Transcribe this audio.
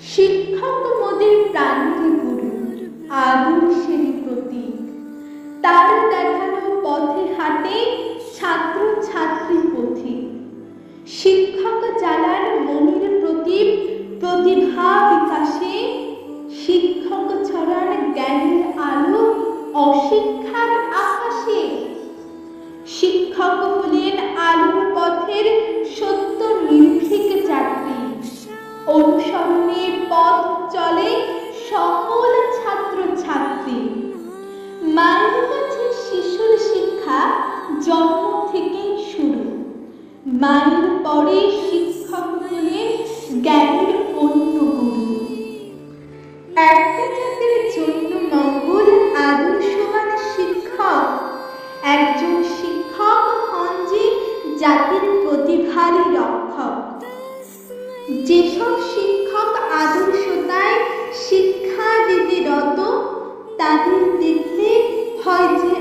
শিক্ষক মোদের প্রাণের গুরু, আদর্শেরই প্রতীক। তার দেখানো পথে হাঁটে ছাত্র ছাত্রী পথিক। শিক্ষক জ্বালান মনির প্রদীপ প্রতিভা বিকাশে, শিক্ষক ছড়ান জ্ঞানের আলো অশিক্ষার আকাশে। শিক্ষক হলেন আলোর পথের সত্য নির্ভীক যাত্রী, অনুসরণে পথ চলে সকল ছাত্র ছাত্রী। মায়ের কাছে শিশুর শিক্ষা জন্ম থেকেই শুরু, মায়ের পরে শিক্ষক হলেন জ্ঞানের অন্য গুরু। একটা জাতির জন্য মঙ্গল আদর্শবান শিক্ষক, একজন শিক্ষক হন যে জাতির প্রতিভারই রক্ষক। যেসব শিক্ষক আদর্শতায় শিক্ষা দিতে রত, তাদের দেখলে হয় যে